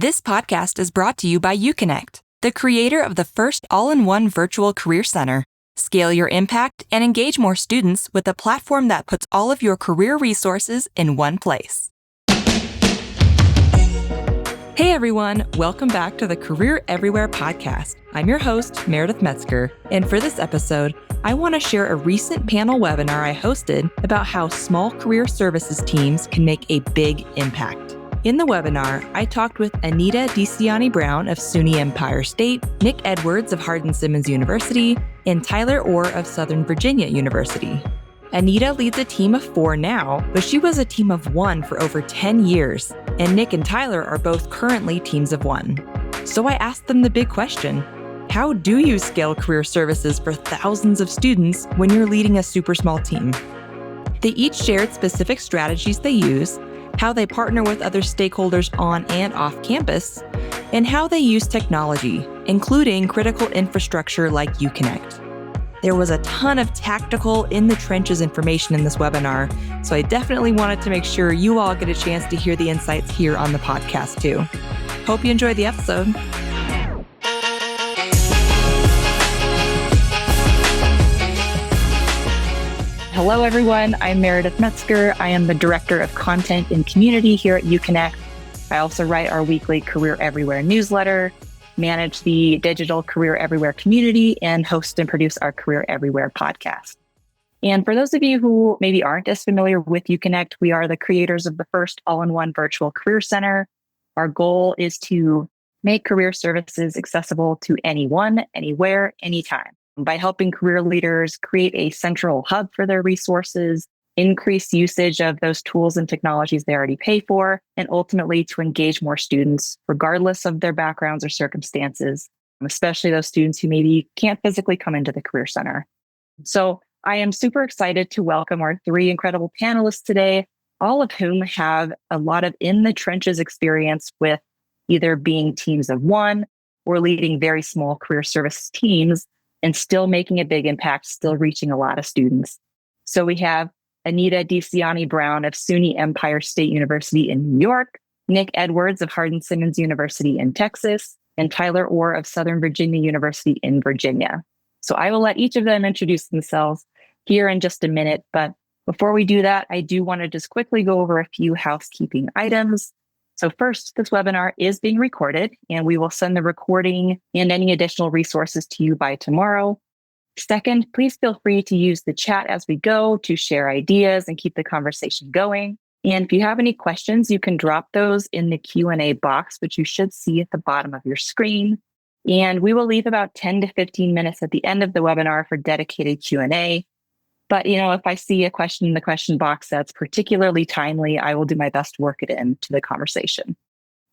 This podcast is brought to you by UConnect, the creator of the first all-in-one virtual career center. Scale your impact and engage more students with a platform that puts all of your career resources in one place. Hey everyone, welcome back to the Career Everywhere podcast. I'm your host, Meredith Metzger, and for this episode, I want to share a recent panel webinar I hosted about how small career services teams can make a big impact. In the webinar, I talked with Anita Brown of SUNY Empire State, Nick Edwards of Hardin-Simmons University, and Tyler Orr of Southern Virginia University. Anita leads a team of 4 now, but she was a team of 1 for over 10 years, and Nick and Tyler are both currently teams of 1. So I asked them the big question: how do you scale career services for thousands of students when you're leading a super small team? They each shared specific strategies they use, how they partner with other stakeholders on and off campus, and how they use technology, including critical infrastructure like UConnect. There was a ton of tactical, in-the-trenches information in this webinar, so I definitely wanted to make sure you all get a chance to hear the insights here on the podcast too. Hope you enjoyed the episode. Hello, everyone. I'm Meredith Metzger. I am the Director of Content and Community here at UConnect. I also write our weekly Career Everywhere newsletter, manage the digital Career Everywhere community, and host and produce our Career Everywhere podcast. And for those of you who maybe aren't as familiar with UConnect, we are the creators of the first all-in-one virtual career center. Our goal is to make career services accessible to anyone, anywhere, anytime, by helping career leaders create a central hub for their resources, increase usage of those tools and technologies they already pay for, and ultimately to engage more students, regardless of their backgrounds or circumstances, especially those students who maybe can't physically come into the Career Center. So I am super excited to welcome our 3 incredible panelists today, all of whom have a lot of in-the-trenches experience with either being teams of 1 or leading very small career service teams and still making a big impact, still reaching a lot of students. So we have Anita Brown of SUNY Empire State University in New York, Nick Edwards of Hardin-Simmons University in Texas, and Tyler Orr of Southern Virginia University in Virginia. So I will let each of them introduce themselves here in just a minute. But before we do that, I do want to just quickly go over a few housekeeping items. So first, this webinar is being recorded, and we will send the recording and any additional resources to you by tomorrow. Second, please feel free to use the chat as we go to share ideas and keep the conversation going. And if you have any questions, you can drop those in the Q&A box, which you should see at the bottom of your screen. And we will leave about 10 to 15 minutes at the end of the webinar for dedicated Q&A. But, if I see a question in the question box that's particularly timely, I will do my best to work it into the conversation.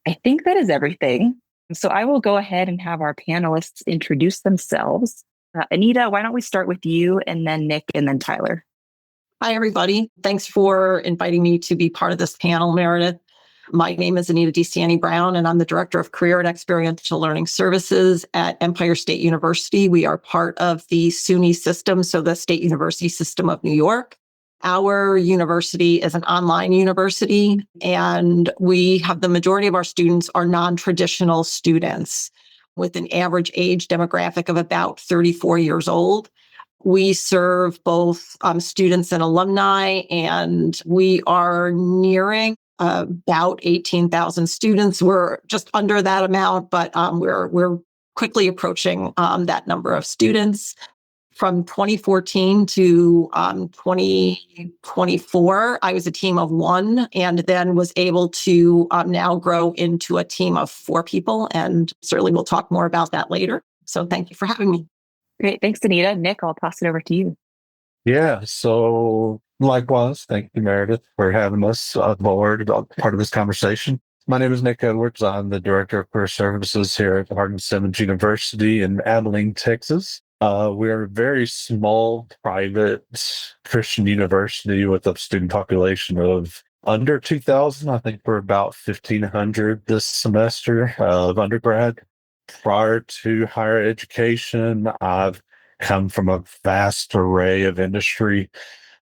I think that is everything. So I will go ahead and have our panelists introduce themselves. Anita, why don't we start with you, and then Nick, and then Tyler? Hi, everybody. Thanks for inviting me to be part of this panel, Meredith. My name is Anita Brown, and I'm the Director of Career and Experiential Learning Services at Empire State University. We are part of the SUNY system, so the State University System of New York. Our university is an online university, and we have the majority of our students are non-traditional students with an average age demographic of about 34 years old. We serve both students and alumni, and we are nearing about 18,000 students. We're just under that amount, but we're quickly approaching that number of students. From 2014 to 2024, I was a team of 1 and then was able to now grow into a team of 4 people. And certainly we'll talk more about that later. So thank you for having me. Great. Thanks, Anita. Nick, I'll toss it over to you. Yeah, so likewise, thank you, Meredith, for having us aboard, part of this conversation. My name is Nick Edwards. I'm the Director of Career Services here at Hardin-Simmons University in Abilene, Texas. We're a very small, private Christian university with a student population of under 2,000. I think we're about 1,500 this semester of undergrad. Prior to higher education, I've come from a vast array of industry,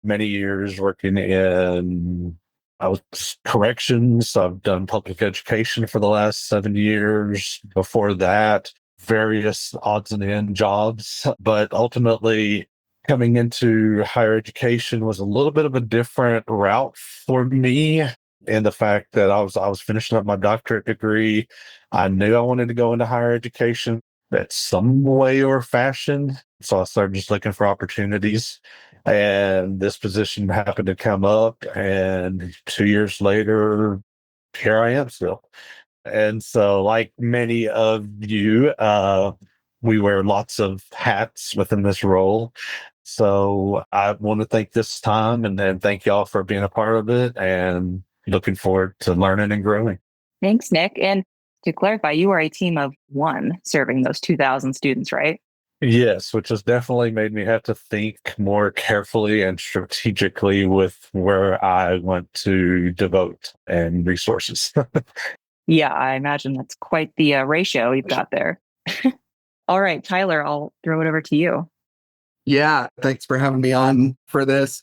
many years working in I was corrections. I've done public education for the last 7 years. Before that, various odds and end jobs. But ultimately, coming into higher education was a little bit of a different route for me. And the fact that I was finishing up my doctorate degree, I knew I wanted to go into higher education at some way or fashion. So I started just looking for opportunities. And this position happened to come up. And 2 years later, here I am still. And so, like many of you, we wear lots of hats within this role. So I want to thank this time and then thank y'all for being a part of it and looking forward to learning and growing. Thanks, Nick. And to clarify, you are a team of one serving those 2,000 students, right? Yes, which has definitely made me have to think more carefully and strategically with where I want to devote and resources. Yeah, I imagine that's quite the ratio you've got there. All right, Tyler, I'll throw it over to you. Yeah, thanks for having me on for this.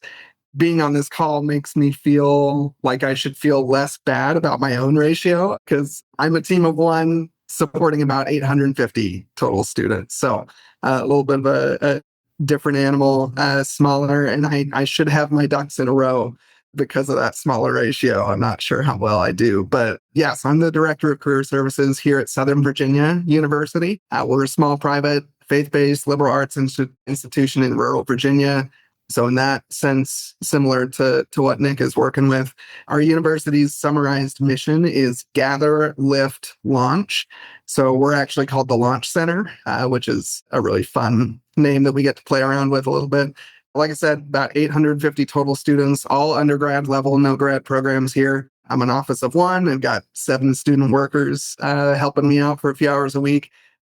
Being on this call makes me feel like I should feel less bad about my own ratio because I'm a team of one supporting about 850 total students. So a little bit of a different animal, smaller, and I should have my ducks in a row because of that smaller ratio. I'm not sure how well I do, but yes, I'm the director of career services here at Southern Virginia University. We're a small private faith-based liberal arts institution in rural Virginia. So in that sense, similar to what Nick is working with, our university's summarized mission is gather, lift, launch. So we're actually called the Launch Center, which is a really fun name that we get to play around with a little bit. Like I said, about 850 total students, all undergrad level, no grad programs here. I'm an office of one and got 7 student workers helping me out for a few hours a week.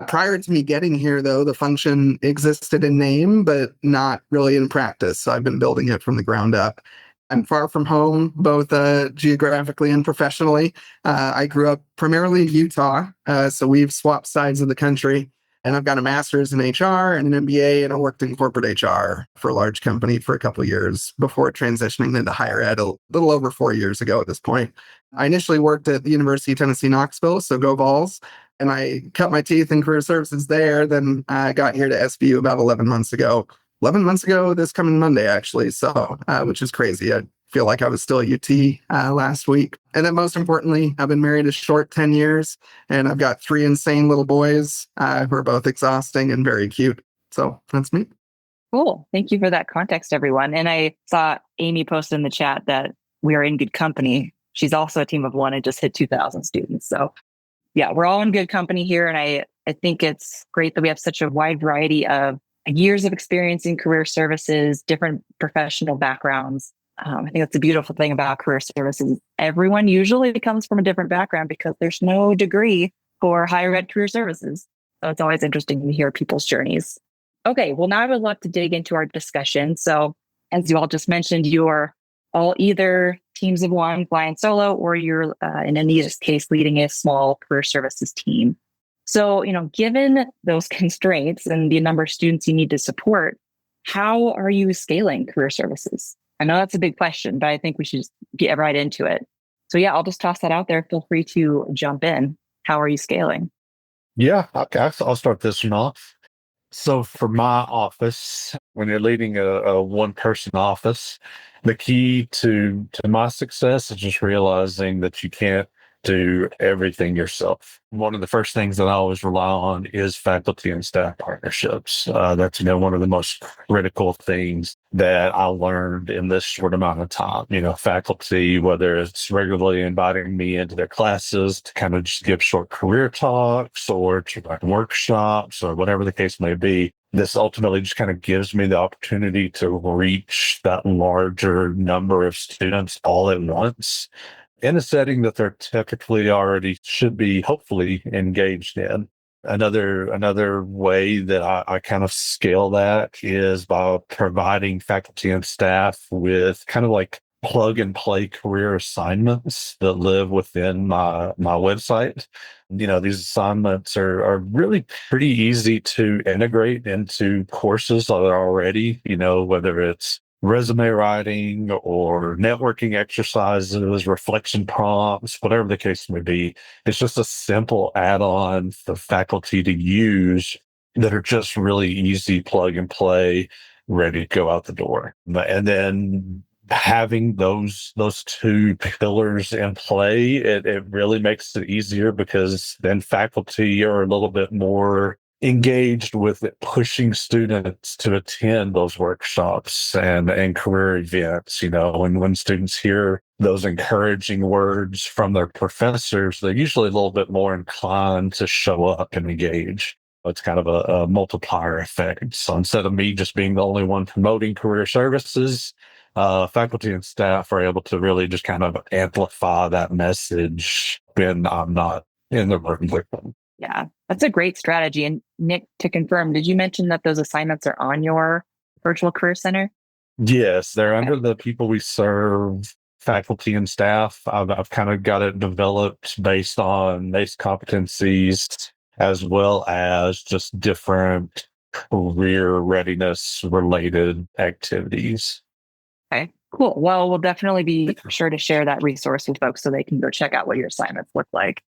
Prior to me getting here, though, the function existed in name, but not really in practice. So I've been building it from the ground up. I'm far from home, both geographically and professionally. I grew up primarily in Utah, so we've swapped sides of the country. And I've got a master's in HR and an MBA, and I worked in corporate HR for a large company for a couple of years before transitioning into higher ed a little over 4 years ago at this point. I initially worked at the University of Tennessee, Knoxville, so go Vols. And I cut my teeth in career services there. Then I got here to SVU about 11 months ago. 11 months ago, this coming Monday, actually. So, which is crazy. I feel like I was still at UT last week. And then most importantly, I've been married a short 10 years and I've got 3 insane little boys who are both exhausting and very cute. So that's me. Cool. Thank you for that context, everyone. And I saw Amy post in the chat that we are in good company. She's also a team of one and just hit 2,000 students. So yeah, we're all in good company here. And I think it's great that we have such a wide variety of years of experience in career services, different professional backgrounds. I think that's the beautiful thing about career services. Everyone usually comes from a different background because there's no degree for higher ed career services. So it's always interesting to hear people's journeys. Okay, well, now I would love to dig into our discussion. So as you all just mentioned, you're all either teams of one flying solo, or you're in Anita's case, leading a small career services team. So, given those constraints and the number of students you need to support, how are you scaling career services? I know that's a big question, but I think we should just get right into it. So yeah, I'll just toss that out there. Feel free to jump in. How are you scaling? Yeah, okay, I'll start this one off. So for my office, when you're leading a one-person office, the key to my success is just realizing that you can't do everything yourself. One of the first things that I always rely on is faculty and staff partnerships. That's one of the most critical things that I learned in this short amount of time. Faculty, whether it's regularly inviting me into their classes to kind of just give short career talks or to like workshops or whatever the case may be. This ultimately just kind of gives me the opportunity to reach that larger number of students all at once in a setting that they're typically already should be hopefully engaged in. Another way that I kind of scale that is by providing faculty and staff with kind of like plug and play career assignments that live within my website. These assignments are really pretty easy to integrate into courses that are already, whether it's resume writing or networking exercises, reflection prompts, whatever the case may be. It's just a simple add-on for faculty to use that are just really easy plug and play, ready to go out the door. And then having those two pillars in play, it really makes it easier because then faculty are a little bit more engaged with it, pushing students to attend those workshops and career events, and when students hear those encouraging words from their professors, they're usually a little bit more inclined to show up and engage. It's kind of a multiplier effect. So instead of me just being the only one promoting career services, faculty and staff are able to really just kind of amplify that message when I'm not in the room with them. Yeah, that's a great strategy. And Nick, to confirm, did you mention that those assignments are on your virtual career center? Yes, they're under the people we serve, faculty and staff. I've kind of got it developed based on base competencies as well as just different career readiness related activities. Okay, cool. Well, we'll definitely be sure to share that resource with folks so they can go check out what your assignments look like.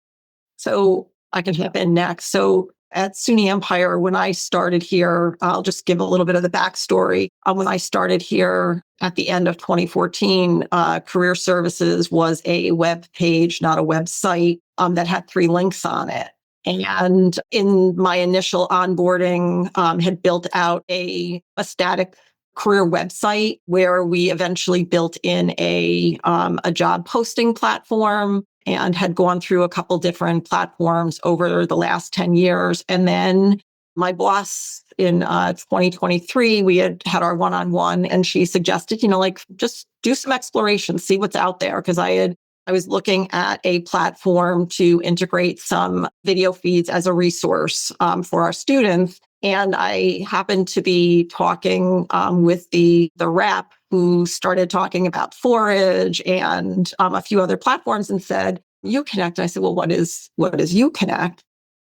So I can hop in next. So at SUNY Empire, when I started here, I'll just give a little bit of the backstory. When I started here at the end of 2014, Career Services was a web page, not a website, that had 3 links on it. And in my initial onboarding, had built out a static career website where we eventually built in a job posting platform and had gone through a couple different platforms over the last 10 years. And then my boss in 2023, we had our one-on-one, and she suggested, just do some exploration, see what's out there. Because I was looking at a platform to integrate some video feeds as a resource for our students. And I happened to be talking with the rep who started talking about Forage and a few other platforms and said, UConnect. And I said, well, what is UConnect?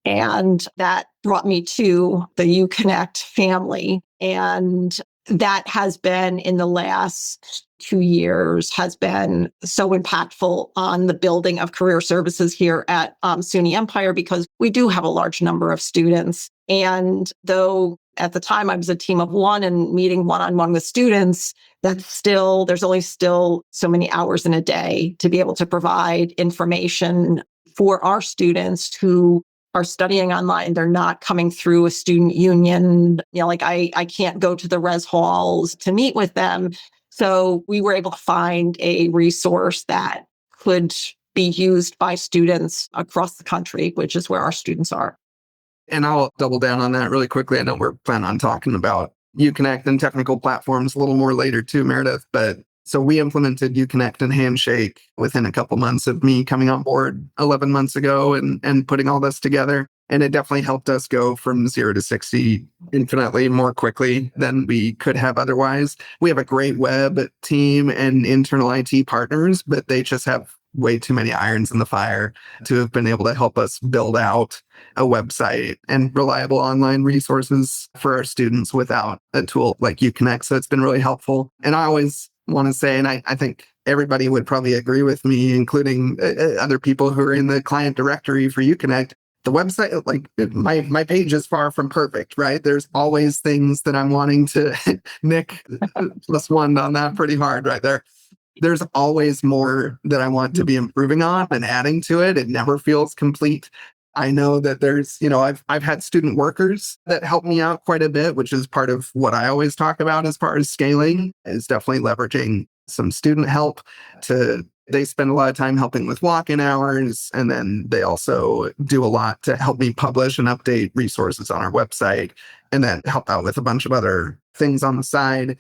And that brought me to the UConnect family. And that has been, in the last 2 years, has been so impactful on the building of career services here at SUNY Empire, because we do have a large number of students. And though at the time I was a team of one and meeting one-on-one with students, there's only still so many hours in a day to be able to provide information for our students who are studying online. They're not coming through a student union. I can't go to the res halls to meet with them. So we were able to find a resource that could be used by students across the country, which is where our students are. And I'll double down on that really quickly. I know we're planning on talking about UConnect and technical platforms a little more later too, Meredith. But so we implemented UConnect and Handshake within a couple months of me coming on board 11 months ago and putting all this together. And it definitely helped us go from 0 to 60 infinitely more quickly than we could have otherwise. We have a great web team and internal IT partners, but they just have way too many irons in the fire to have been able to help us build out a website and reliable online resources for our students without a tool like UConnect. So it's been really helpful. And I always want to say, and I think everybody would probably agree with me, including other people who are in the client directory for UConnect, the website, like my page is far from perfect, right? There's always things that I'm wanting to, Nick +1 on that pretty hard right there. There's always more that I want to be improving on and adding to it. It never feels complete. I know that there's, I've had student workers that help me out quite a bit, which is part of what I always talk about as far as scaling, is definitely leveraging some student help. They spend a lot of time helping with walk-in hours, and then they also do a lot to help me publish and update resources on our website, and then help out with a bunch of other things on the side.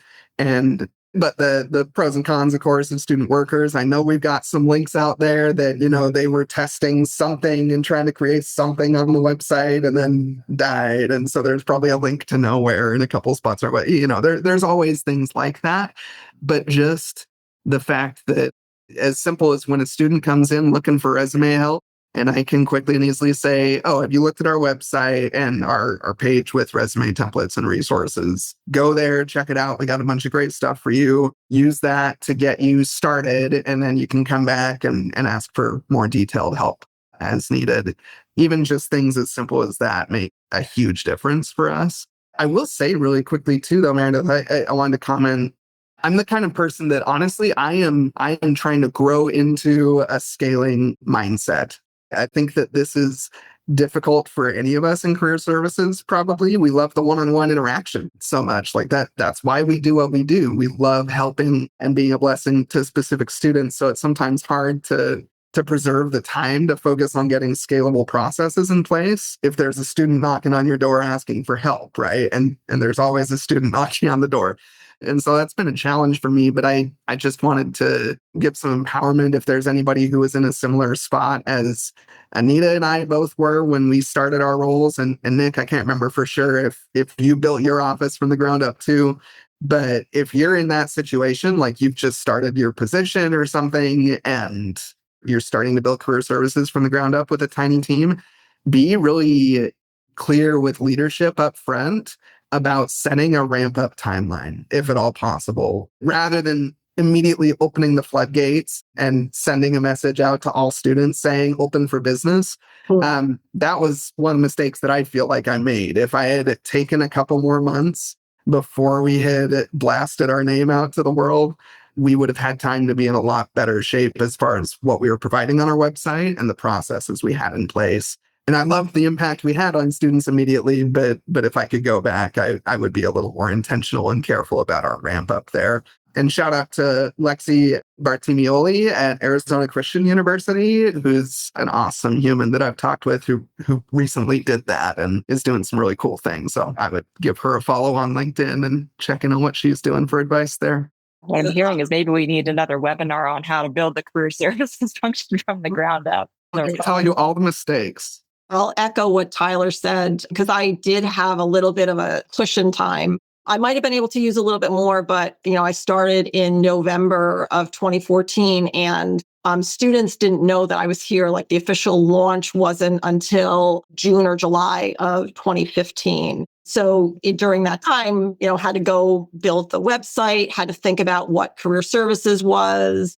But the pros and cons, of course, of student workers, I know we've got some links out there that, they were testing something and trying to create something on the website and then died. And so there's probably a link to nowhere in a couple spots. There's always things like that. But just the fact that, as simple as when a student comes in looking for resume help, And I can quickly and easily say, oh, have you looked at our website and our page with resume templates and resources? Go there, check it out. We got a bunch of great stuff for you. Use that to get you started. And then you can come back and ask for more detailed help as needed. Even just things as simple as that make a huge difference for us. I will say really quickly too, though, Meredith, I wanted to comment. I'm the kind of person that honestly, I am trying to grow into a scaling mindset. I think that this is difficult for any of us in career services, probably. We love the one-on-one interaction so much. Like that's why we do what we do. We love helping and being a blessing to specific students. So it's sometimes hard to preserve the time to focus on getting scalable processes in place if there's a student knocking on your door asking for help, right? And there's always a student knocking on the door. And so that's been a challenge for me, but I just wanted to give some empowerment if there's anybody who is in a similar spot as Anita and I both were when we started our roles. And Nick, I can't remember for sure if you built your office from the ground up too. But if you're in that situation, like you've just started your position or something and you're starting to build career services from the ground up with a tiny team, be really clear with leadership up front about setting a ramp up timeline, if at all possible, rather than immediately opening the floodgates and sending a message out to all students saying open for business. That was one of the mistakes that I feel like I made. If I had taken a couple more months before we had blasted our name out to the world, we would have had time to be in a lot better shape as far as what we were providing on our website and the processes we had in place. And I loved the impact we had on students immediately, but if I could go back, I would be a little more intentional and careful about our ramp up there. And shout out to Lexi Bartimioli at Arizona Christian University, who's an awesome human that I've talked with who recently did that and is doing some really cool things. So I would give her a follow on LinkedIn and check in on what she's doing for advice there. What I'm hearing is maybe we need another webinar on how to build the career services function from the ground up. I can tell you all the mistakes. I'll echo what Tyler said, because I did have a little bit of a cushion time. I might have been able to use a little bit more, but I started in November of 2014 and students didn't know that I was here. Like the official launch wasn't until June or July of 2015. So during that time, had to go build the website, had to think about what career services was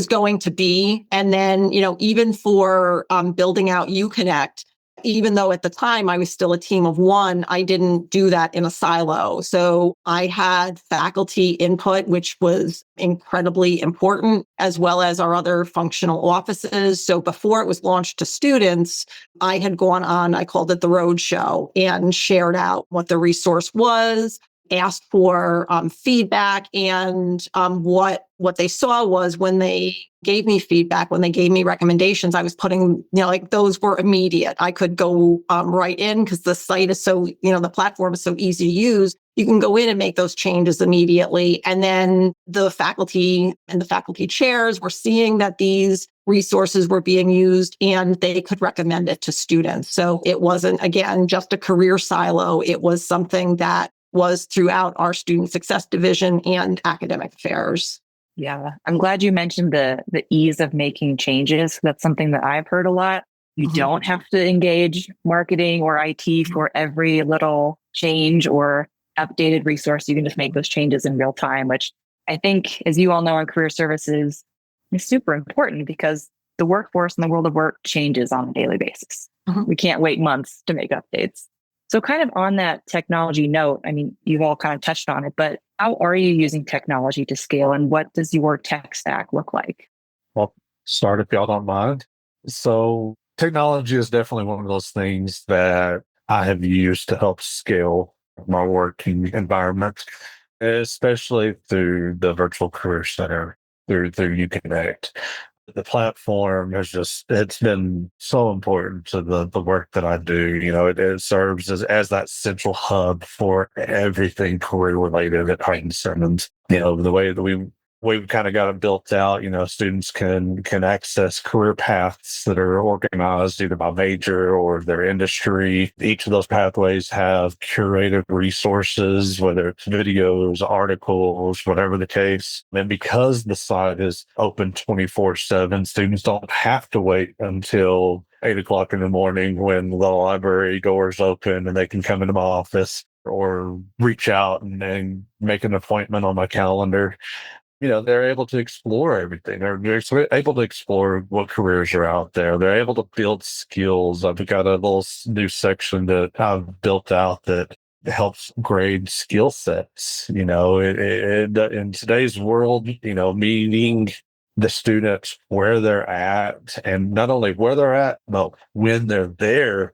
going to be. And then, even for building out UConnect, even though at the time I was still a team of one, I didn't do that in a silo. So I had faculty input, which was incredibly important, as well as our other functional offices. So before it was launched to students, I had gone on, I called it the roadshow, and shared out what the resource was, asked for feedback, and what they saw was when they gave me feedback, when they gave me recommendations, I was putting, like those were immediate. I could go right in because the site is so, the platform is so easy to use. You can go in and make those changes immediately. And then the faculty and the faculty chairs were seeing that these resources were being used and they could recommend it to students. So it wasn't, again, just a career silo. It was something that was throughout our student success division and academic affairs. Yeah, I'm glad you mentioned the ease of making changes. That's something that I've heard a lot. You don't have to engage marketing or IT for every little change or updated resource. You can just make those changes in real time, which I think, as you all know, in career services is super important because the workforce and the world of work changes on a daily basis. We can't wait months to make updates. So kind of on that technology note, I mean, you've all kind of touched on it, but how are you using technology to scale and what does your tech stack look like? Well, start if y'all don't mind. So technology is definitely one of those things that I have used to help scale my working environment, especially through the virtual career center, through UConnect. The platform it's been so important to the work that I do. It serves as that central hub for everything career related at Heighton-Simmons. The way that we've kind of got it built out, students can access career paths that are organized either by major or their industry. Each of those pathways have curated resources, whether it's videos, articles, whatever the case. And because the site is open 24/7, students don't have to wait until 8 o'clock in the morning when the library doors open and they can come into my office or reach out and make an appointment on my calendar. They're able to explore everything. They're able to explore what careers are out there. They're able to build skills. I've got a little new section that I've built out that helps grade skill sets. In today's world, meeting the students where they're at, and not only where they're at, but when they're there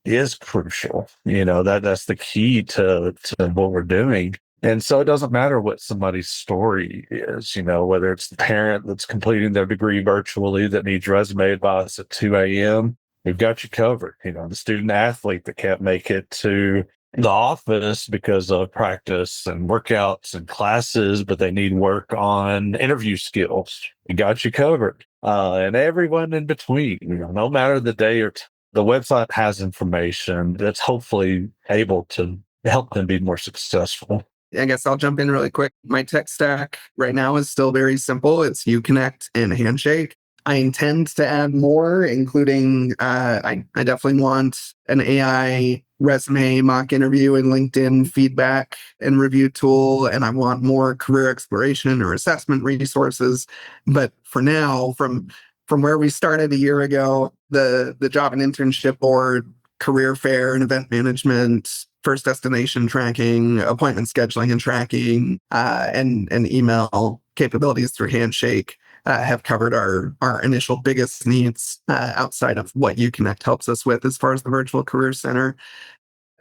is crucial. That's the key to what we're doing. And so it doesn't matter what somebody's story is, whether it's the parent that's completing their degree virtually that needs resume advice at 2 a.m., we've got you covered. The student athlete that can't make it to the office because of practice and workouts and classes, but they need work on interview skills. We got you covered. And everyone in between, no matter the day or the website has information that's hopefully able to help them be more successful. I guess I'll jump in really quick. My tech stack right now is still very simple. It's UConnect and Handshake. I intend to add more, including I definitely want an AI resume mock interview and LinkedIn feedback and review tool, and I want more career exploration or assessment resources. But for now, from where we started a year ago, the job and internship board, career fair and event management, first destination tracking, appointment scheduling and tracking, and email capabilities through Handshake have covered our initial biggest needs outside of what UConnect helps us with as far as the Virtual Career Center.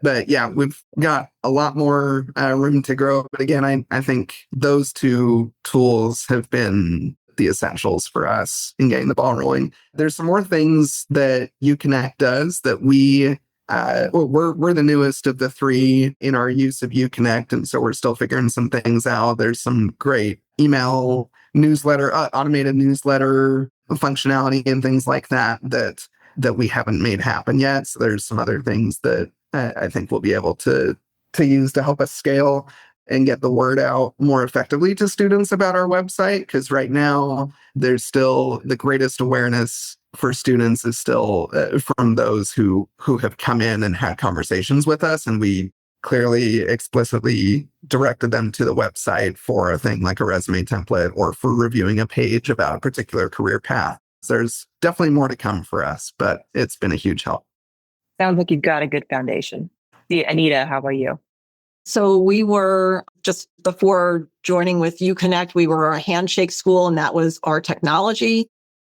But yeah, we've got a lot more room to grow. But again, I think those two tools have been the essentials for us in getting the ball rolling. There's some more things that UConnect does that we're the newest of the three in our use of UConnect, and so we're still figuring some things out. There's some great email newsletter, automated newsletter functionality and things like that we haven't made happen yet. So there's some other things that I think we'll be able to use to help us scale and get the word out more effectively to students about our website. Because right now, there's still the greatest awareness for students is still from those who have come in and had conversations with us, and we clearly explicitly directed them to the website for a thing like a resume template or for reviewing a page about a particular career path. So there's definitely more to come for us, but it's been a huge help. Sounds like you've got a good foundation. Anita, how about you? So we were just before joining with UConnect, we were a Handshake school, and that was our technology.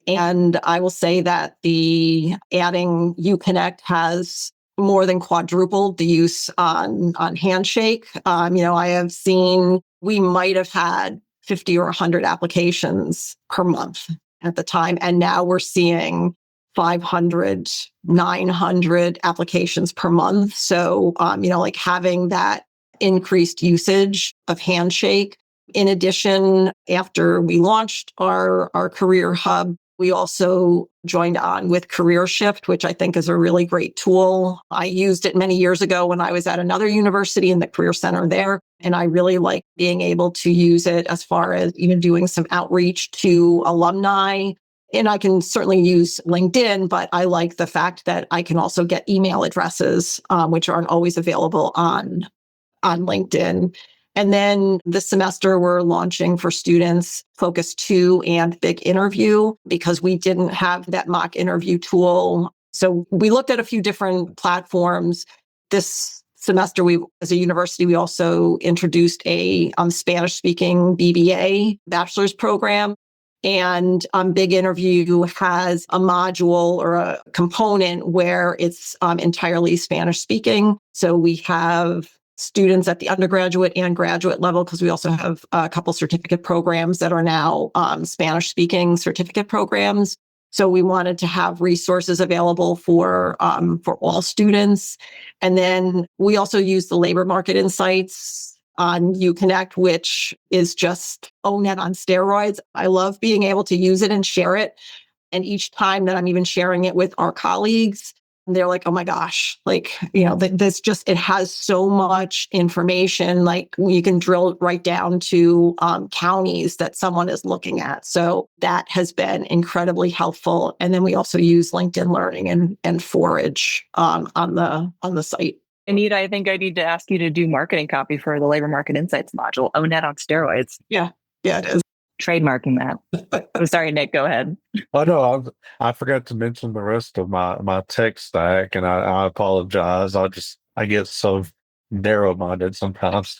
And I will say that the adding UConnect has more than quadrupled the use on Handshake. I have seen we might have had 50 or 100 applications per month at the time. And now we're seeing 500, 900 applications per month. So, having that increased usage of Handshake. In addition, after we launched our career hub, we also joined on with Career Shift, which I think is a really great tool. I used it many years ago when I was at another university in the Career Center there. And I really like being able to use it as far as even doing some outreach to alumni. And I can certainly use LinkedIn, but I like the fact that I can also get email addresses, which aren't always available on LinkedIn. And then this semester, we're launching for students Focus 2 and Big Interview because we didn't have that mock interview tool. So we looked at a few different platforms. This semester, as a university, we also introduced a Spanish-speaking BBA bachelor's program. And Big Interview has a module or a component where it's entirely Spanish-speaking. So we have students at the undergraduate and graduate level, because we also have a couple certificate programs that are now Spanish-speaking certificate programs. So we wanted to have resources available for all students. And then we also use the labor market insights on UConnect, which is just ONET on steroids. I love being able to use it and share it. And each time that I'm even sharing it with our colleagues, they're like, oh my gosh, like, this just, it has so much information. Like you can drill right down to counties that someone is looking at. So that has been incredibly helpful. And then we also use LinkedIn Learning and Forage on the site. Anita, I think I need to ask you to do marketing copy for the labor market insights module. ONET on steroids. Yeah, it is. Trademarking that. I'm sorry, Nick, go ahead. Oh no, I forgot to mention the rest of my tech stack, and I apologize. I get so narrow-minded sometimes.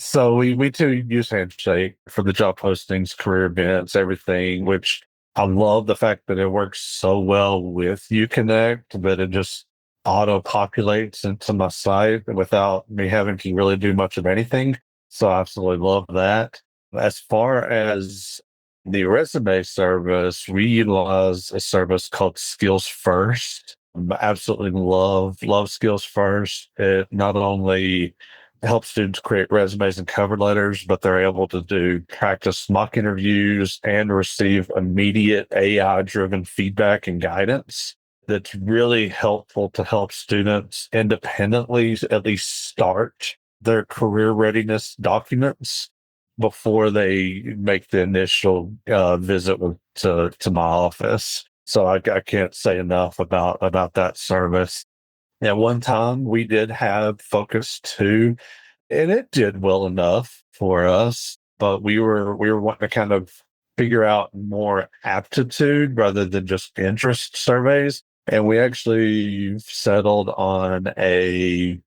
So we too use Handshake for the job postings, career events, everything, which I love the fact that it works so well with UConnect that it just auto populates into my site without me having to really do much of anything. So I absolutely love that. As far as the resume service, we utilize a service called Skills First. I absolutely love Skills First. It not only helps students create resumes and cover letters, but they're able to do practice mock interviews and receive immediate AI-driven feedback and guidance. That's really helpful to help students independently at least start their career readiness documents before they make the initial visit to my office. So I can't say enough about that service. At one time, we did have Focus 2, and it did well enough for us, but we were wanting to kind of figure out more aptitude rather than just interest surveys. And we actually settled on a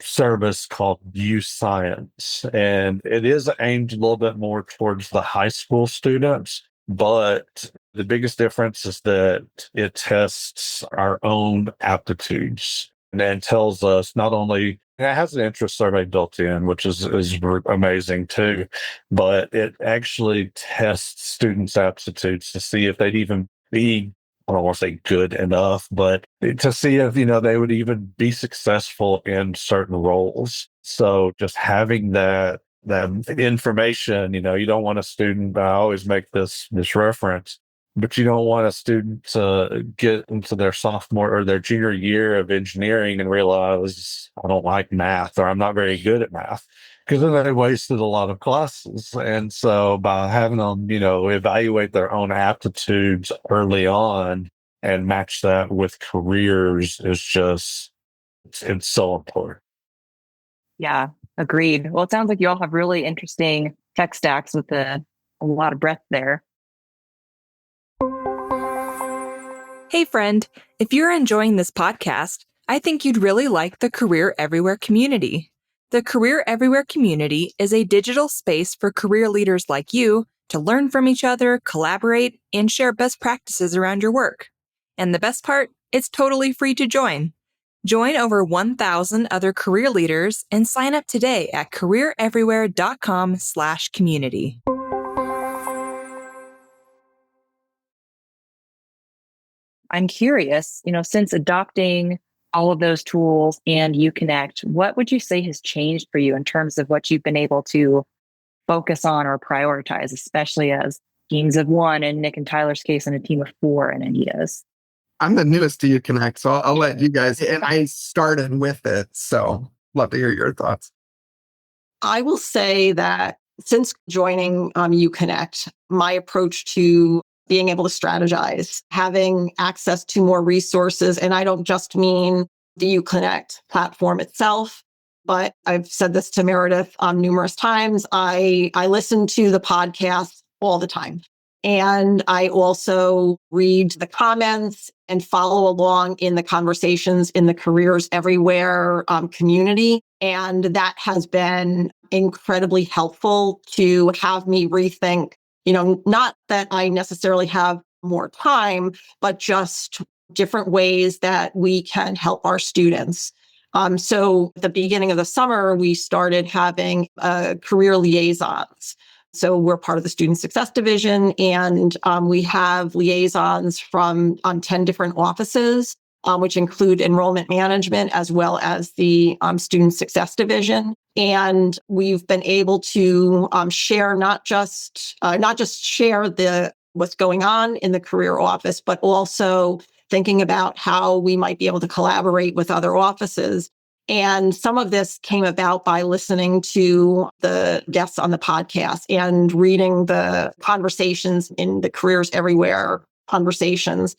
service called View Science. And it is aimed a little bit more towards the high school students, but the biggest difference is that it tests our own aptitudes and tells us not only, and it has an interest survey built in, which is amazing too, but it actually tests students' aptitudes to see if they'd even be, I don't want to say good enough, but to see if, they would even be successful in certain roles. So just having that information, you don't want a student, I always make this reference, but you don't want a student to get into their sophomore or their junior year of engineering and realize I don't like math or I'm not very good at math, because then they wasted a lot of classes. And so by having them, evaluate their own aptitudes early on and match that with careers is just, it's so important. Yeah, agreed. Well, it sounds like you all have really interesting tech stacks with a lot of breadth there. Hey friend, if you're enjoying this podcast, I think you'd really like the Career Everywhere community. The Career Everywhere community is a digital space for career leaders like you to learn from each other, collaborate, and share best practices around your work. And the best part, it's totally free to join. Join over 1,000 other career leaders and sign up today at careereverywhere.com/community. I'm curious, since adopting all of those tools and UConnect, what would you say has changed for you in terms of what you've been able to focus on or prioritize, especially as teams of one in Nick and Tyler's case and a team of 4 in Anita's? I'm the newest to UConnect, so I'll let you guys, and I started with it. So love to hear your thoughts. I will say that since joining UConnect, my approach to being able to strategize, having access to more resources, and I don't just mean the UConnect platform itself, but I've said this to Meredith numerous times. I listen to the podcast all the time. And I also read the comments and follow along in the conversations in the Careers Everywhere community. And that has been incredibly helpful to have me rethink, not that I necessarily have more time, but just different ways that we can help our students. So at the beginning of the summer, we started having career liaisons. So we're part of the Student Success Division, and we have liaisons from 10 different offices, which include enrollment management as well as the Student Success Division. And we've been able to share not just share what's going on in the career office, but also thinking about how we might be able to collaborate with other offices. And some of this came about by listening to the guests on the podcast and reading the conversations in the Careers Everywhere conversations.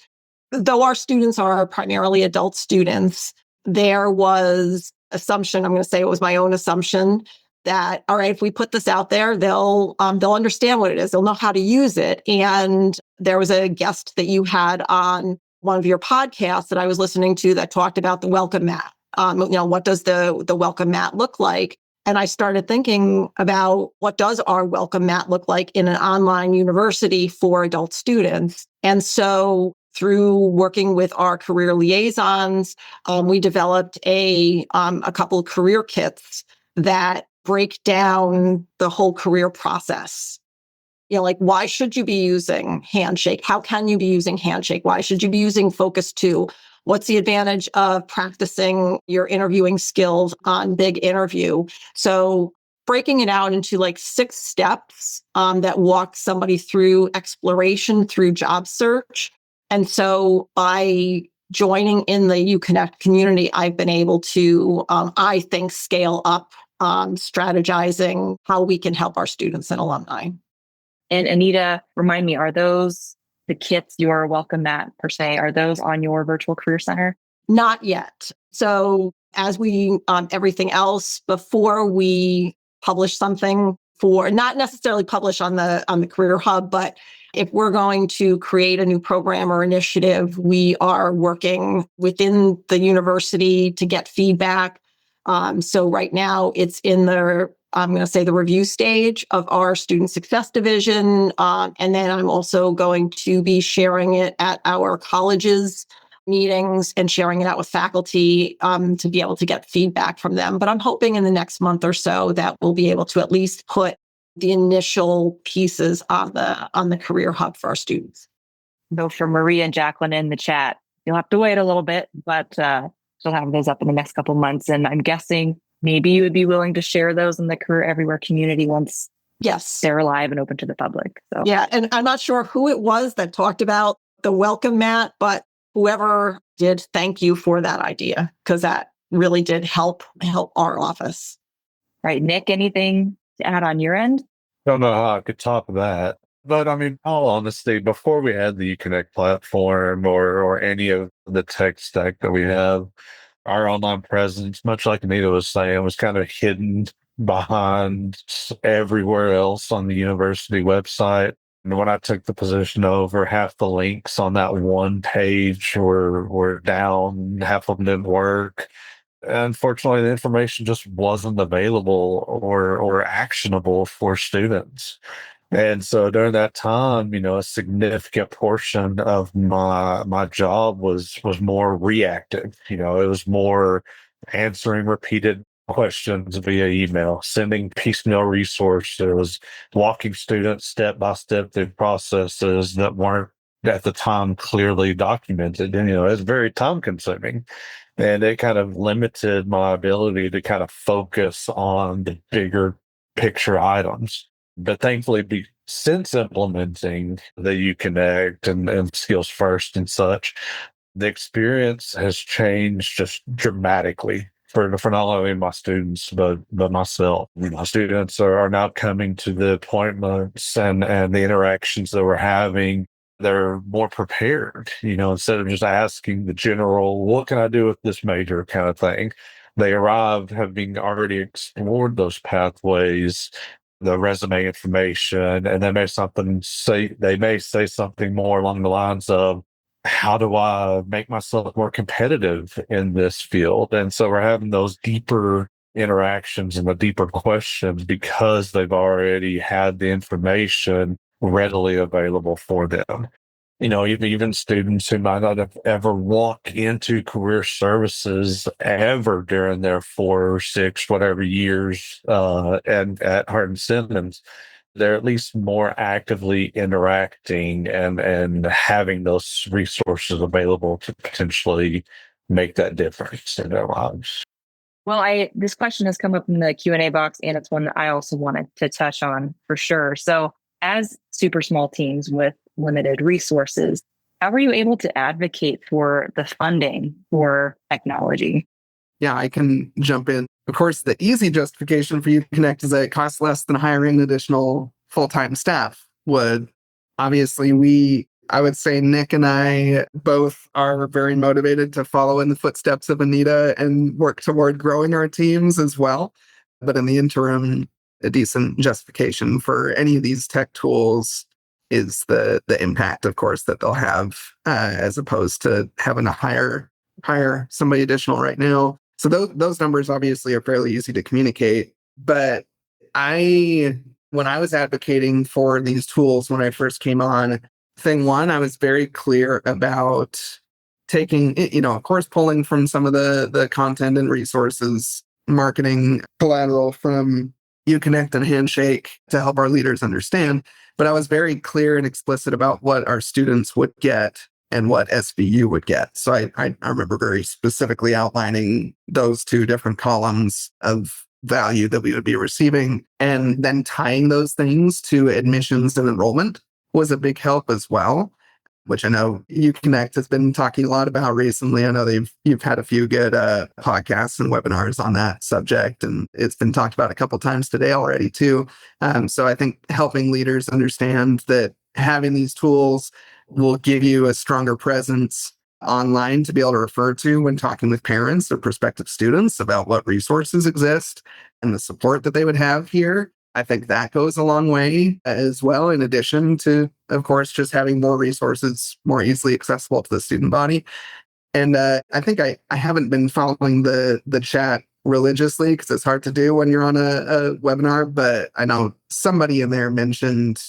Though our students are primarily adult students, there was assumption, I'm going to say it was my own assumption, that, all right, if we put this out there, they'll understand what it is. They'll know how to use it. And there was a guest that you had on one of your podcasts that I was listening to that talked about the welcome mat. What does the welcome mat look like? And I started thinking about what does our welcome mat look like in an online university for adult students. And so through working with our career liaisons, we developed a couple of career kits that break down the whole career process. Like, why should you be using Handshake? How can you be using Handshake? Why should you be using Focus 2? What's the advantage of practicing your interviewing skills on Big Interview? So breaking it out into like 6 steps that walk somebody through exploration, through job search. And so by joining in the UConnect community, I've been able to, I think, scale up strategizing how we can help our students and alumni. And Anita, remind me, are those the kits, your welcome mat per se, are those on your virtual career center? Not yet. So as we, everything else, before we publish something, for not necessarily publish on the Career Hub, but if we're going to create a new program or initiative, we are working within the university to get feedback. So right now it's in I'm going to say the review stage of our student success division. And then I'm also going to be sharing it at our colleges meetings and sharing it out with faculty to be able to get feedback from them. But I'm hoping in the next month or so that we'll be able to at least put the initial pieces on the Career Hub for our students. Though for Maria and Jacqueline in the chat, you'll have to wait a little bit, but she'll have those up in the next couple of months. And I'm guessing maybe you would be willing to share those in the Career Everywhere community once they're live and open to the public. So yeah, and I'm not sure who it was that talked about the welcome mat, but whoever did, thank you for that idea, because that really did help our office. Right. Nick, anything to add on your end? Don't know how I could top that. But I mean, all honesty, before we had the Uconnect platform or any of the tech stack that we have, our online presence, much like Anita was saying, was kind of hidden behind everywhere else on the university website. And when I took the position over, half the links on that one page were down, half of them didn't work. Unfortunately, the information just wasn't available or actionable for students. And so during that time, a significant portion of my job was more reactive. It was more answering repeated questions via email, sending piecemeal resources, walking students step by step through processes that weren't at the time clearly documented. And, it's very time consuming. And it kind of limited my ability to kind of focus on the bigger picture items. But thankfully, since implementing the UConnect and Skills First and such, the experience has changed just dramatically for not only my students, but myself. My students are now coming to the appointments and the interactions that we're having. They're more prepared, instead of just asking the general, what can I do with this major kind of thing? They arrive having already explored those pathways, the resume information, and they may say something more along the lines of, how do I make myself more competitive in this field? And so we're having those deeper interactions and the deeper questions because they've already had the information readily available for them. Even students who might not have ever walked into career services ever during their 4 or 6, whatever years, and at Hardin-Simmons, they're at least more actively interacting and having those resources available to potentially make that difference in their lives. Well, this question has come up in the Q&A box, and it's one that I also wanted to touch on for sure. So as super small teams with limited resources, how were you able to advocate for the funding for technology? Yeah, I can jump in. Of course, the easy justification for UConnect is that it costs less than hiring additional full-time staff would. Obviously, I would say Nick and I both are very motivated to follow in the footsteps of Anita and work toward growing our teams as well. But in the interim, a decent justification for any of these tech tools is the impact, of course, that they'll have as opposed to having to hire somebody additional right now. So those numbers obviously are fairly easy to communicate. But when I was advocating for these tools when I first came on, thing one, I was very clear about taking, of course, pulling from some of the content and resources, marketing collateral from UConnect and Handshake to help our leaders understand. But I was very clear and explicit about what our students would get and what SVU would get. So I remember very specifically outlining those two different columns of value that we would be receiving, and then tying those things to admissions and enrollment was a big help as well, which I know UConnect has been talking a lot about recently. I know you've had a few good podcasts and webinars on that subject, and it's been talked about a couple times today already too. So I think helping leaders understand that having these tools will give you a stronger presence online to be able to refer to when talking with parents or prospective students about what resources exist and the support that they would have here. I think that goes a long way as well, in addition to, of course, just having more resources more easily accessible to the student body. And I think I haven't been following the chat religiously because it's hard to do when you're on a webinar, but I know somebody in there mentioned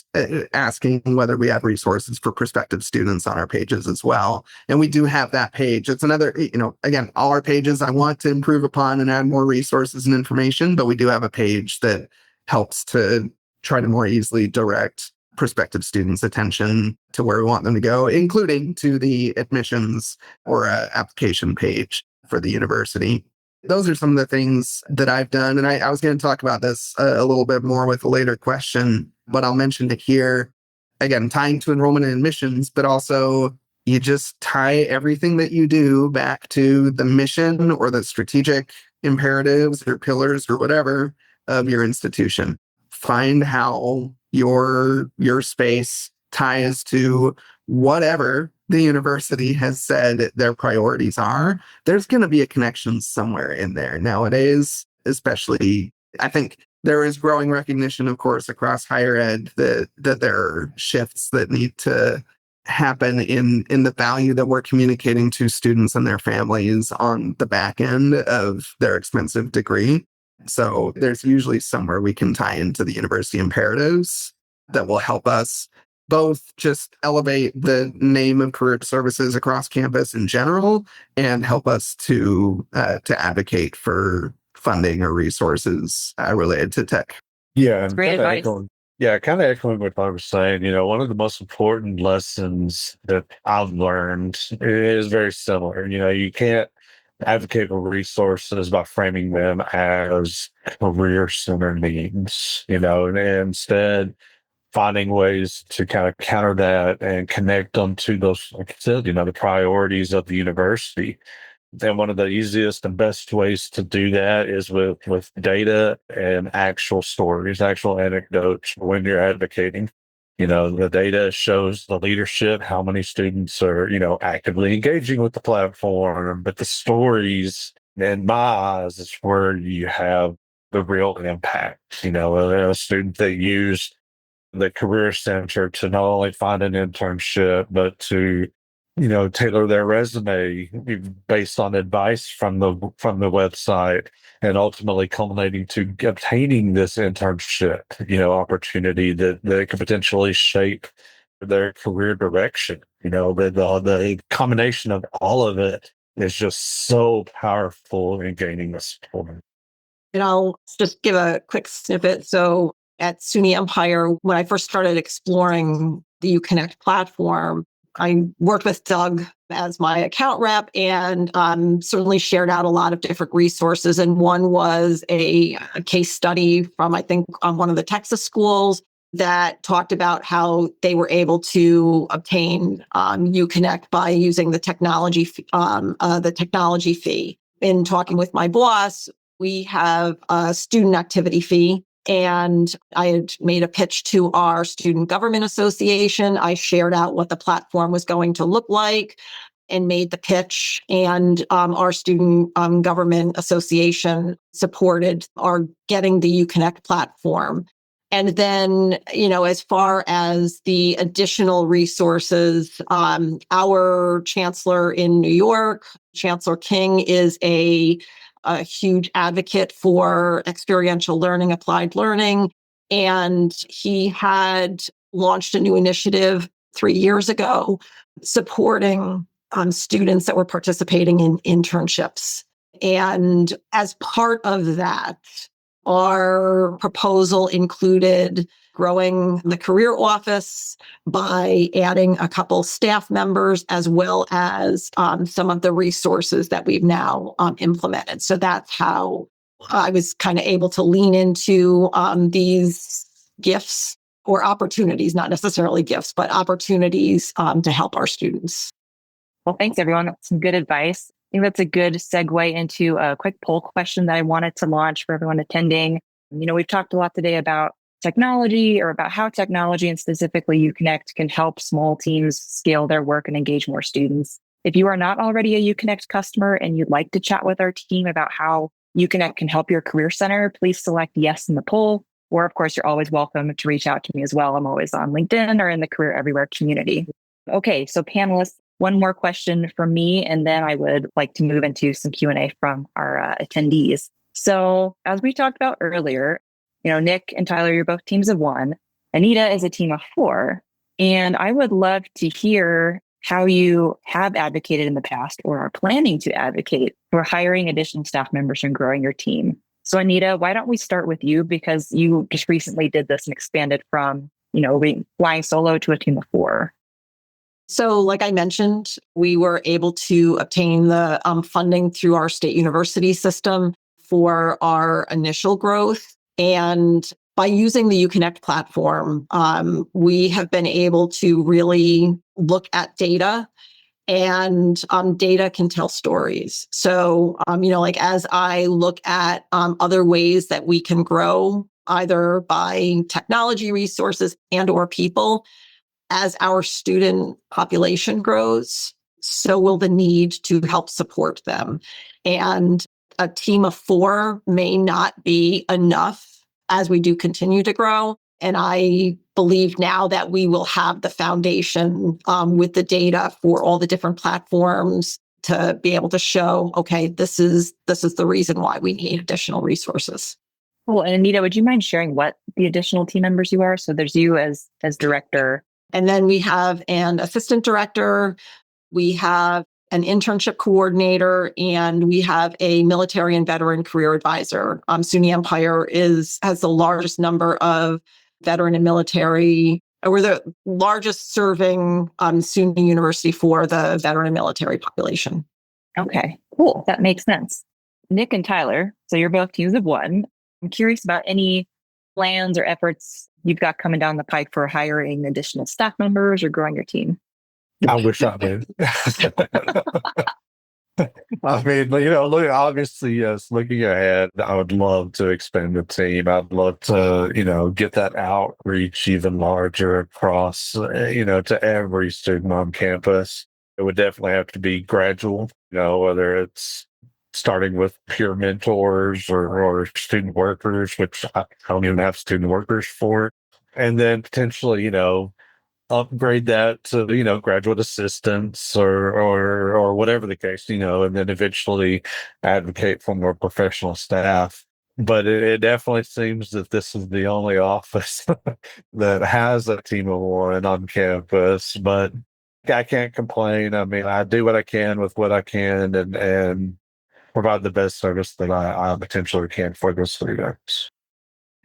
asking whether we have resources for prospective students on our pages as well. And we do have that page. It's another, again, all our pages I want to improve upon and add more resources and information, but we do have a page that helps to try to more easily direct prospective students' attention to where we want them to go, including to the admissions or application page for the university. Those are some of the things that I've done. And I was going to talk about this a little bit more with a later question, but I'll mention it here. Again, tying to enrollment and admissions, but also you just tie everything that you do back to the mission or the strategic imperatives or pillars or whatever of your institution. Find how your space ties to whatever the university has said their priorities are. There's going to be a connection somewhere in there. Nowadays, especially, I think there is growing recognition, of course, across higher ed that there are shifts that need to happen in the value that we're communicating to students and their families on the back end of their expensive degree. So there's usually somewhere we can tie into the university imperatives that will help us both just elevate the name of career services across campus in general and help us to advocate for funding or resources related to tech. Yeah, That's great advice. Kind of echoing what I was saying, one of the most important lessons that I've learned is very similar. You can't advocate for resources by framing them as career-centered needs, and instead finding ways to kind of counter that and connect them to those, like I said, the priorities of the university. And one of the easiest and best ways to do that is with data and actual stories, actual anecdotes when you're advocating. The data shows the leadership, how many students are, actively engaging with the platform, but the stories, in my eyes, is where you have the real impact. A student that used the Career Center to not only find an internship, but to, tailor their resume based on advice from the website, and ultimately culminating to obtaining this internship, opportunity that could potentially shape their career direction. The combination of all of it is just so powerful in gaining this support. And I'll just give a quick snippet. So at SUNY Empire, when I first started exploring the UConnect platform, I worked with Doug as my account rep and certainly shared out a lot of different resources. And one was a case study from, I think, one of the Texas schools that talked about how they were able to obtain UConnect by using the technology fee. In talking with my boss, we have a student activity fee. And I had made a pitch to our Student Government Association. I shared out what the platform was going to look like and made the pitch. And our Student Government Association supported our getting the UConnect platform. And then, as far as the additional resources, our chancellor in New York, Chancellor King, is a huge advocate for experiential learning, applied learning. And he had launched a new initiative 3 years ago supporting students that were participating in internships. And as part of that, our proposal included growing the career office by adding a couple staff members, as well as some of the resources that we've now implemented. So that's how I was kind of able to lean into these gifts or opportunities, not necessarily gifts, but opportunities to help our students. Well, thanks, everyone. That's some good advice. I think that's a good segue into a quick poll question that I wanted to launch for everyone attending. We've talked a lot today about technology, or about how technology and specifically UConnect can help small teams scale their work and engage more students. If you are not already a UConnect customer and you'd like to chat with our team about how UConnect can help your career center, please select yes in the poll. Or, of course, you're always welcome to reach out to me as well. I'm always on LinkedIn or in the Career Everywhere community. Okay, so panelists, one more question from me, and then I would like to move into some Q&A from our attendees. So as we talked about earlier, Nick and Tyler, you're both teams of 1. Anita is a team of 4. And I would love to hear how you have advocated in the past or are planning to advocate for hiring additional staff members and growing your team. So Anita, why don't we start with you, because you just recently did this and expanded from, flying solo to a team of 4. So like I mentioned, we were able to obtain the funding through our state university system for our initial growth. And by using the UConnect platform, we have been able to really look at data, and data can tell stories. So, as I look at other ways that we can grow, either by technology resources and or people, as our student population grows, so will the need to help support them. And a team of 4 may not be enough as we do continue to grow. And I believe now that we will have the foundation with the data for all the different platforms to be able to show, okay, this is the reason why we need additional resources. Cool. And Anita, would you mind sharing what the additional team members you are? So there's you as director. And then we have an assistant director, we have an internship coordinator, and we have a military and veteran career advisor. SUNY Empire has the largest number of veteran and military. We're the largest serving SUNY university for the veteran and military population. Okay, cool. That makes sense. Nick and Tyler, so you're both teams of 1. I'm curious about any plans or efforts you've got coming down the pike for hiring additional staff members or growing your team. I wish I did. I mean, obviously, yes, looking ahead, I would love to expand the team. I'd love to, get that outreach even larger across, to every student on campus. It would definitely have to be gradual, whether it's starting with peer mentors or student workers, which I don't even have student workers for. And then potentially, upgrade that to, graduate assistants or whatever the case, and then eventually advocate for more professional staff. But it definitely seems that this is the only office that has a team of 1 on campus. But I can't complain. I mean, I do what I can with what I can and provide the best service that I potentially can for those students.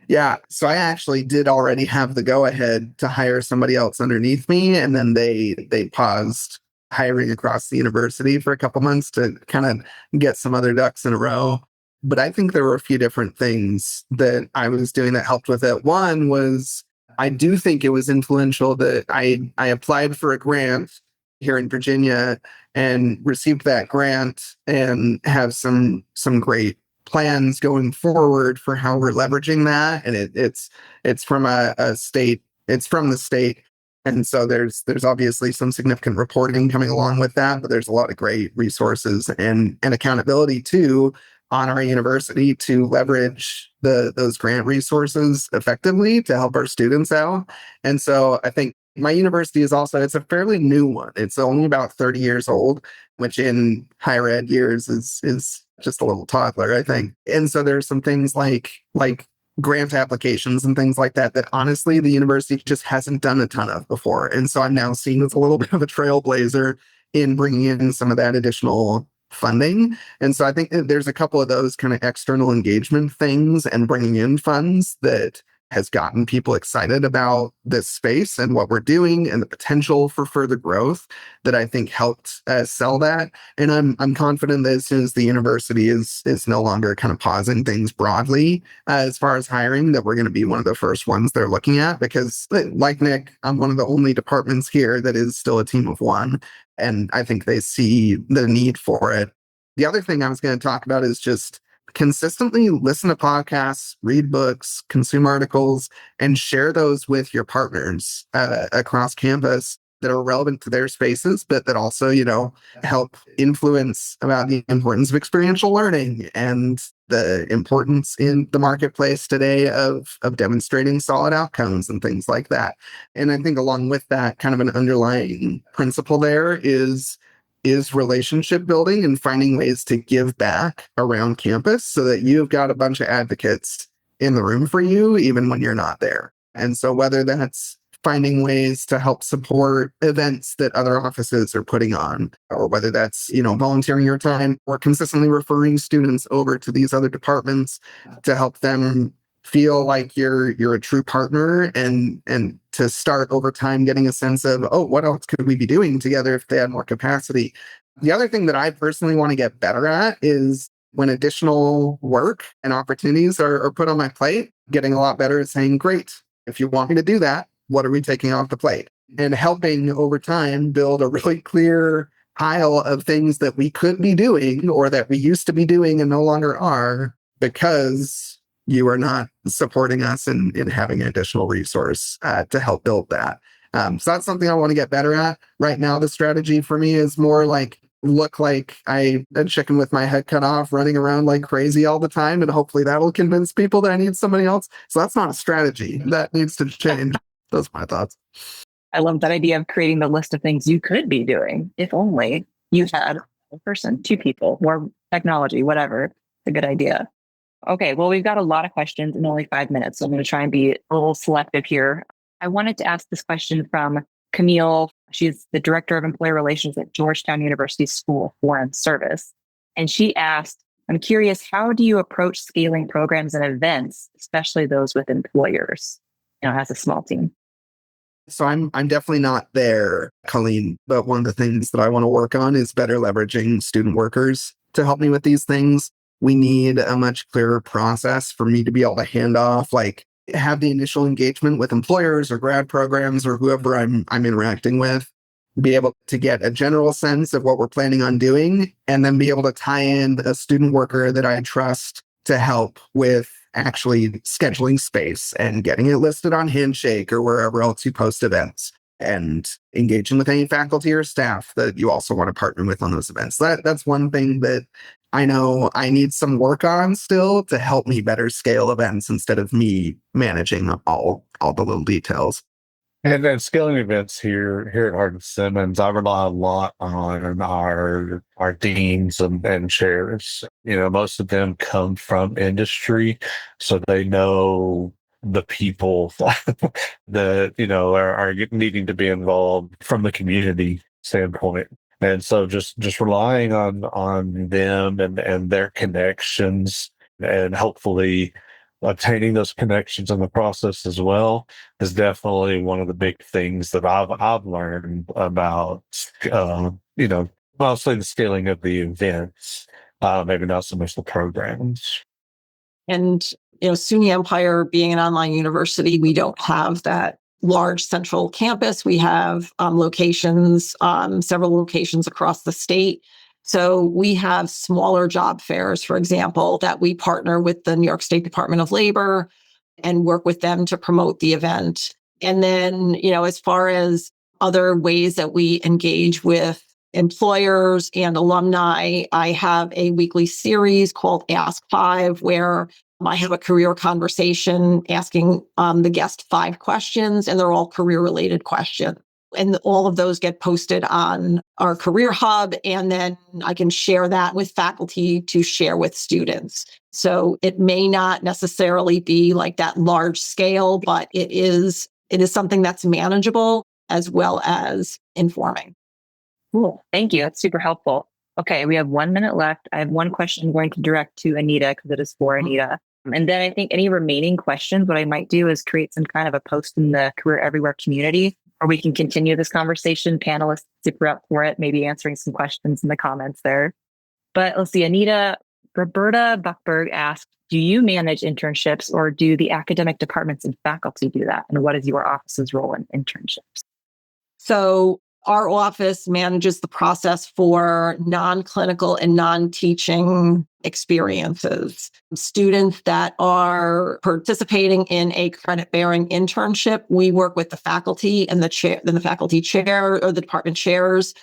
Yeah. So I actually did already have the go ahead to hire somebody else underneath me. And then they paused hiring across the university for a couple months to kind of get some other ducks in a row. But I think there were a few different things that I was doing that helped with it. One was I do think it was influential that I applied for a grant here in Virginia and received that grant and have some great plans going forward for how we're leveraging that. And it's from a state, it's from the state. And so there's obviously some significant reporting coming along with that, but there's a lot of great resources and accountability too on our university to leverage those grant resources effectively to help our students out. And so I think my university is also, it's a fairly new one. It's only about 30 years old, which in higher ed years is just a little toddler, I think. And so there's some things like grant applications and things like that honestly the university just hasn't done a ton of before. And so I'm now seen as a little bit of a trailblazer in bringing in some of that additional funding. And so I think that there's a couple of those kind of external engagement things and bringing in funds that has gotten people excited about this space and what we're doing and the potential for further growth that I think helped sell that. And I'm confident that as soon as the university is no longer kind of pausing things broadly as far as hiring, that we're going to be one of the first ones they're looking at, because like Nick, I'm one of the only departments here that is still a team of one. And I think they see the need for it. The other thing I was going to talk about is just consistently listen to podcasts, read books, consume articles, and share those with your partners across campus that are relevant to their spaces, but that also, help influence about the importance of experiential learning and the importance in the marketplace today of demonstrating solid outcomes and things like that. And I think along with that, kind of an underlying principle there is relationship building and finding ways to give back around campus so that you've got a bunch of advocates in the room for you, even when you're not there. And so whether that's finding ways to help support events that other offices are putting on, or whether that's, volunteering your time or consistently referring students over to these other departments to help them feel like you're a true partner and to start over time getting a sense of, oh, what else could we be doing together if they had more capacity. The other thing that I personally want to get better at is when additional work and opportunities are put on my plate, getting a lot better at saying, great, if you want me to do that, what are we taking off the plate? And helping over time build a really clear pile of things that we could be doing or that we used to be doing and no longer are because you are not supporting us in having an additional resource to help build that. So that's something I want to get better at. Right now, the strategy for me is more like look like a chicken with my head cut off, running around like crazy all the time. And hopefully that'll convince people that I need somebody else. So that's not a strategy. That needs to change. Those are my thoughts. I love that idea of creating the list of things you could be doing if only you had a person, two people, more technology, whatever. It's a good idea. Okay, well, we've got a lot of questions in only 5 minutes, so I'm going to try and be a little selective here. I wanted to ask this question from Camille. She's the Director of Employee Relations at Georgetown University School of Foreign Service. And she asked, I'm curious, how do you approach scaling programs and events, especially those with employers, as a small team? So I'm definitely not there, Colleen, but one of the things that I want to work on is better leveraging student workers to help me with these things. We need a much clearer process for me to be able to hand off, have the initial engagement with employers or grad programs or whoever I'm interacting with, be able to get a general sense of what we're planning on doing, and then be able to tie in a student worker that I trust to help with actually scheduling space and getting it listed on Handshake or wherever else you post events, and engaging with any faculty or staff that you also want to partner with on those events. That's one thing that I know I need some work on still to help me better scale events instead of me managing all the little details. And then scaling events here at Hardin-Simmons, I rely a lot on our deans and chairs. Most of them come from industry, so they know the people that are needing to be involved from the community standpoint. And so just relying on them and their connections, and hopefully obtaining those connections in the process as well, is definitely one of the big things that I've learned about mostly the scaling of the events, maybe not so much the programs. And SUNY Empire being an online university, we don't have that large central campus. We have locations, several locations across the state. So we have smaller job fairs, for example, that we partner with the New York State Department of Labor and work with them to promote the event. And then, as far as other ways that we engage with employers and alumni, I have a weekly series called Ask 5, where I have a career conversation asking the guest 5 questions, and they're all career-related questions. And all of those get posted on our Career Hub, and then I can share that with faculty to share with students. So it may not necessarily be like that large scale, but it is something that's manageable as well as informing. Cool. Thank you. That's super helpful. Okay, we have 1 minute left. I have one question I'm going to direct to Anita because it is for Anita. And then I think any remaining questions, what I might do is create some kind of a post in the Career Everywhere community, or we can continue this conversation. Panelists super up for it, maybe answering some questions in the comments there. But let's see, Anita, Roberta Buckberg asked, do you manage internships or do the academic departments and faculty do that? And what is your office's role in internships? So our office manages the process for non-clinical and non-teaching experiences. Students that are participating in a credit-bearing internship, we work with the faculty and the faculty chair or the department chairs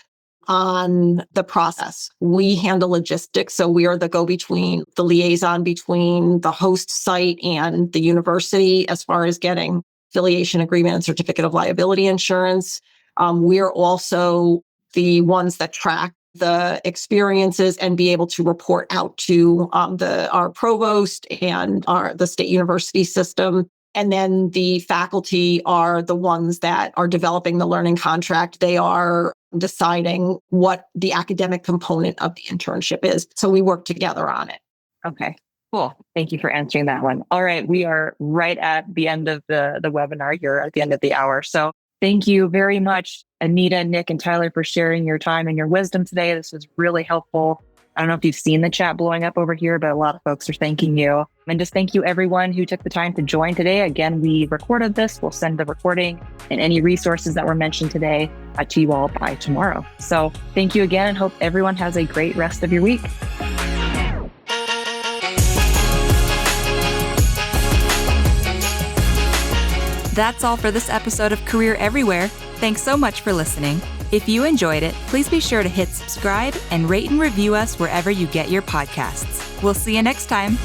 on the process. We handle logistics. So we are the go-between, the liaison between the host site and the university as far as getting affiliation agreement and certificate of liability insurance. We're also the ones that track the experiences and be able to report out to our provost and the state university system. And then the faculty are the ones that are developing the learning contract. They are deciding what the academic component of the internship is. So we work together on it. Okay, cool. Thank you for answering that one. All right, we are right at the end of the webinar here, at the end of the hour. So thank you very much, Anita, Nick, and Tyler, for sharing your time and your wisdom today. This was really helpful. I don't know if you've seen the chat blowing up over here, but a lot of folks are thanking you. And just thank you everyone who took the time to join today. Again, we recorded this. We'll send the recording and any resources that were mentioned today to you all by tomorrow. So thank you again and hope everyone has a great rest of your week. That's all for this episode of Career Everywhere. Thanks so much for listening. If you enjoyed it, please be sure to hit subscribe and rate and review us wherever you get your podcasts. We'll see you next time.